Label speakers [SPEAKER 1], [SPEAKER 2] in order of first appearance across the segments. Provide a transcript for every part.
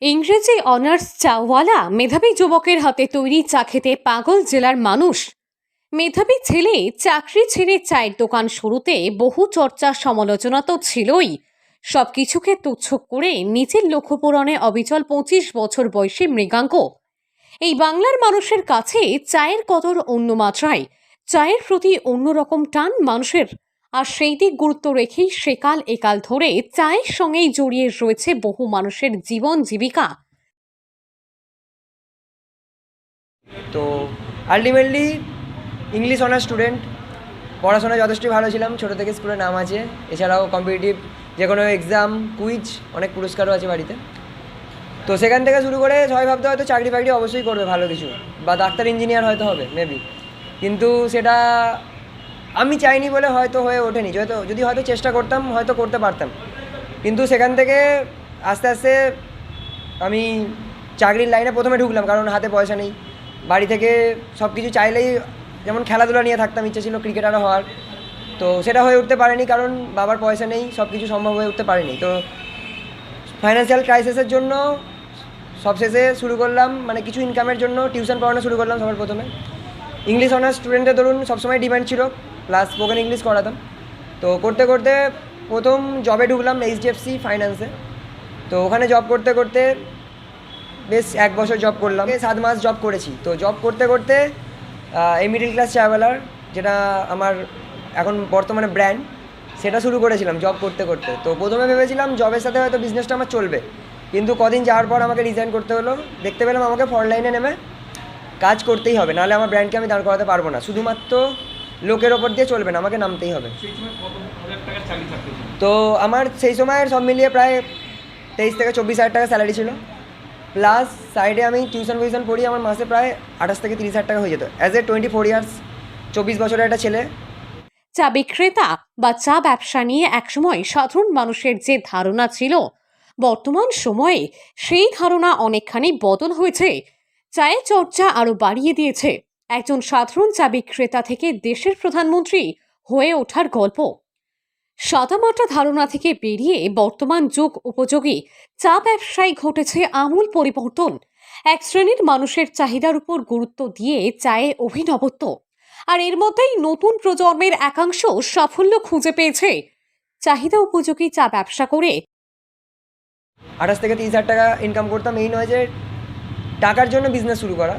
[SPEAKER 1] ইংরেজি অনার্স চাওয়ালা মেধাবী যুবকের হাতে তৈরি চা খেতে পাগল জেলার মানুষ। মেধাবী ছেলে চাকরি ছেড়ে চায়ের দোকান শুরুতে বহু চর্চা সমালোচনা তো ছিলই, সবকিছুকে তুচ্ছ করে নিজের লক্ষ্য পূরণে অবিচল 25 বছর বয়সী মৃগাঙ্ক। এই বাংলার মানুষের কাছে চায়ের কদর অন্য মাত্রায়, চায়ের প্রতি অন্যরকম টান মানুষের। আর সেই দিক গুরুত্ব রেখেই সেকাল একাল ধরে চায়ের সঙ্গেই জড়িয়ে রয়েছে বহু মানুষের জীবন জীবিকা।
[SPEAKER 2] তো আলটিমেটলি ইংলিশ অনার্স স্টুডেন্ট, পড়াশোনায় যথেষ্টই ভালো ছিলাম, ছোটো থেকে স্কুলে নাম আছে। এছাড়াও কম্পিটিটিভ যে কোনো এক্সাম, কুইজ, অনেক পুরস্কারও আছে বাড়িতে। তো সেখান থেকে শুরু করে সবাই ভাবতে হয়তো চাকরি বাকরি অবশ্যই করবে ভালো কিছু, বা ডাক্তার ইঞ্জিনিয়ার হয়তো হবে মেবি, কিন্তু সেটা আমি চাইনি বলে হয়তো হয়ে ওঠেনি। যদি হয়তো চেষ্টা করতাম হয়তো করতে পারতাম, কিন্তু সেখান থেকে আস্তে আস্তে আমি চাকরির লাইনে প্রথমে ঢুকলাম, কারণ হাতে পয়সা নেই। বাড়ি থেকে সব কিছু চাইলেই, যেমন খেলাধুলা নিয়ে থাকতাম, ইচ্ছে ছিল ক্রিকেটারও হওয়ার, তো সেটা হয়ে উঠতে পারেনি, কারণ বাবার পয়সা নেই, সব কিছু সম্ভব হয়ে উঠতে পারেনি। তো ফাইন্যান্সিয়াল ক্রাইসিসের জন্য সবশেষে শুরু করলাম, মানে কিছু ইনকামের জন্য টিউশন পড়ানো শুরু করলাম সবার প্রথমে। ইংলিশ অনার্স স্টুডেন্টের ধরুন সবসময় ডিমান্ড ছিল, প্লাস স্পোকেন ইংলিশ করাতাম। তো করতে করতে প্রথম জবে ঢুকলাম HDFC ফাইন্যান্সে। তো ওখানে জব করতে করতে বেশ 1 বছর জব করলাম, 7 মাস জব করেছি। তো জব করতে করতে এই মিডিল ক্লাস ট্রাভেলার, যেটা আমার এখন বর্তমানে ব্র্যান্ড, সেটা শুরু করেছিলাম জব করতে করতে। তো প্রথমে ভেবেছিলাম জবের সাথে হয়তো বিজনেসটা আমার চলবে, কিন্তু কদিন যাওয়ার পর আমাকে রিজাইন করতে হলো। দেখতে পেলাম আমাকে ফ্রন্টলাইনে নেমে কাজ করতেই হবে, নাহলে আমার ব্র্যান্ডকে আমি দাঁড় করাতে পারবো না। শুধুমাত্র লোকের ওপর দিয়ে চলবে না, আমাকে নামতেই হবে। তো আমার সেই সময়ের সব মিলিয়ে প্রায় 23 থেকে 24 হাজার টাকা স্যালারি ছিল, প্লাস সাইডে আমি টিউশন পড়ি, আমার মাসে প্রায় 28 থেকে 30 হাজার টাকা হয়ে যেত অ্যাজ এ 24 ইয়ার্স, 24 বছরের একটা ছেলে।
[SPEAKER 1] চা বিক্রেতা বা চা ব্যবসা নিয়ে একসময় সাধারণ মানুষের যে ধারণা ছিল, বর্তমান সময়ে সেই ধারণা অনেকখানি বদল হয়েছে। চায়ের চর্চা আরো বাড়িয়ে দিয়েছে একজন সাধারণ চা বিক্রেতা থেকে দেশের প্রধানমন্ত্রী হয়ে ওঠার গল্প। সাদামাটা ধারণা থেকে বেরিয়ে বর্তমান যুগ উপযোগী চা ব্যবসায় ঘটেছে আমূল পরিবর্তন। এক শ্রেণীর মানুষের চাহিদার উপর গুরুত্ব দিয়ে চায়ে অভিনবত্ব, আর এর মধ্যেই নতুন প্রজন্মের একাংশ সাফল্য খুঁজে পেয়েছে চাহিদা উপযোগী চা ব্যবসা করে।
[SPEAKER 2] 28 থেকে 30 হাজার টাকা ইনকাম করতাম। এই নয় যে টাকার জন্য বিজনেস শুরু করা,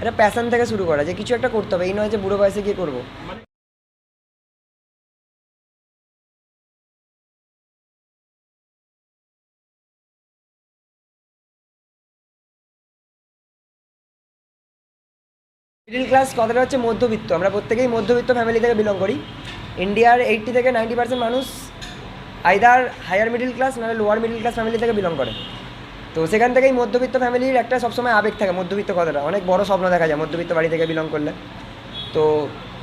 [SPEAKER 2] একটা প্যাশন থেকে শুরু করা, যে কিছু একটা করতে হবে, এই নয় যে বুড়ো বয়সে গিয়ে করবো। মিডিল ক্লাস কথাটা হচ্ছে মধ্যবিত্ত, আমরা প্রত্যেকেই মধ্যবিত্ত ফ্যামিলি থেকে বিলং করি। ইন্ডিয়ার 80 থেকে 90% মানুষ আইদার হায়ার মিডিল ক্লাস নাহলে লোয়ার মিডিল ক্লাস ফ্যামিলি থেকে বিলং করে। তো সেখান থেকেই মধ্যবিত্ত ফ্যামিলির একটা সবসময় আবেগ থাকে, মধ্যবিত্ত কথাটা অনেক বড় স্বপ্ন দেখা যায় মধ্যবিত্ত বাড়ি থেকে বিলং করলে। তো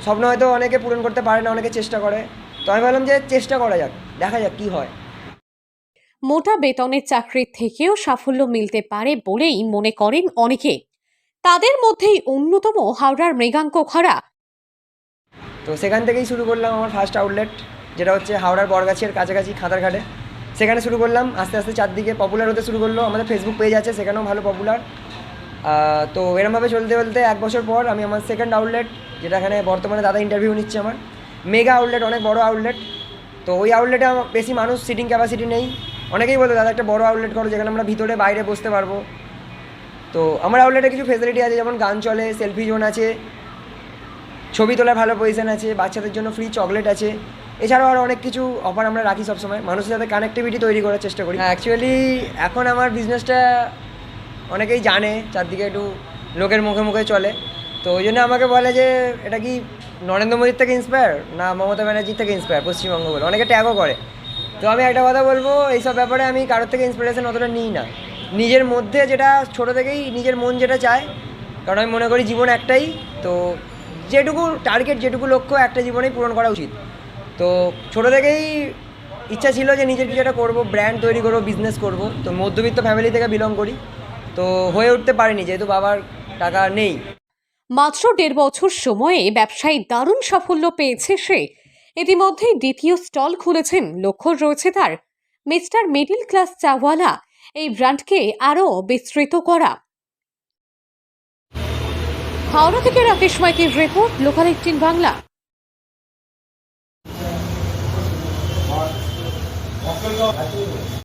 [SPEAKER 2] স্বপ্ন হয়তো অনেকে পূরণ করতে পারে না, অনেকে চেষ্টা করে। তো আমি ভাবলাম যে চেষ্টা করা যাক, দেখা যাক কী হয়।
[SPEAKER 1] মোটা বেতনের চাকরির থেকেও সাফল্য মিলতে পারে বলেই মনে করেন অনেকে। তাদের মধ্যেই অন্যতম হাওড়ার মৃগাঙ্ক খাড়া।
[SPEAKER 2] তো সেখান থেকেই শুরু করলাম আমার ফার্স্ট আউটলেট, যেটা হচ্ছে হাওড়ার বরগাছির কাছাকাছি খাতারঘাটে। সেখানে শুরু করলাম, আস্তে আস্তে চারদিকে পপুলার হতে শুরু করলো। আমাদের ফেসবুক পেজ আছে, সেখানেও ভালো পপুলার। তো এরমভাবে চলতে চলতে 1 বছর পর আমি আমার সেকেন্ড আউটলেট, যেটা এখানে বর্তমানে দাদা ইন্টারভিউ নিচ্ছে, আমার মেগা আউটলেট, অনেক বড় আউটলেট। তো ওই আউটলেটে আমার বেশি মানুষ, সিটিং ক্যাপাসিটি নেই। অনেকেই বলতো দাদা একটা বড় আউটলেট করো, যেখানে আমরা ভিতরে বাইরে বসতে পারবো। তো আমার আউটলেটে কিছু ফেসিলিটি আছে, যেমন গান চলে, সেলফি জোন আছে, ছবি তোলার ভালো পজিশন আছে, বাচ্চাদের জন্য ফ্রি চকলেট আছে। এছাড়াও আরও অনেক কিছু অফার আমরা রাখি সবসময়, মানুষের সাথে কানেক্টিভিটি তৈরি করার চেষ্টা করি। অ্যাকচুয়ালি এখন আমার বিজনেসটা অনেকেই জানে, চারদিকে একটু লোকের মুখে মুখে চলে। তো ওই জন্য আমাকে বলে যে এটা কি নরেন্দ্র মোদীর থেকে ইন্সপায়ার না মমতা ব্যানার্জির থেকে ইন্সপায়ার পশ্চিমবঙ্গ বলে, অনেকে ট্যাগও করে। তো আমি একটা কথা বলবো, এইসব ব্যাপারে আমি কারোর থেকে ইন্সপিরেশন অতটা নিই না। নিজের মধ্যে যেটা ছোটো থেকেই নিজের মন যেটা চায়, কারণ আমি মনে করি জীবন একটাই। তো যেটুকু টার্গেট, যেটুকু লক্ষ্য একটা জীবনেই পূরণ করা উচিত। তো ছোটো থেকেই ইচ্ছা ছিল যে নিজের কিছু একটা করবো, ব্র্যান্ড তৈরি করবো, বিজনেস করব। তো মধ্যবিত্ত ফ্যামিলি থেকে বিলং করি, তো হয়ে উঠতে পারিনি যেহেতু বাবার টাকা নেই।
[SPEAKER 1] মাত্র 1.5 বছর সময়ে ব্যবসায় দারুণ সাফল্য পেয়েছে সে। ইতিমধ্যেই দ্বিতীয় স্টল খুলেছেন, লক্ষ্য রয়েছে তার। মিস্টার মিডল ক্লাস চাওয়ালা এই ব্র্যান্ডকে আরও বিস্তৃত করা। হাওড়া থেকে রাকেশ মাইতির রিপোর্ট, লোকাল 18 বাংলা।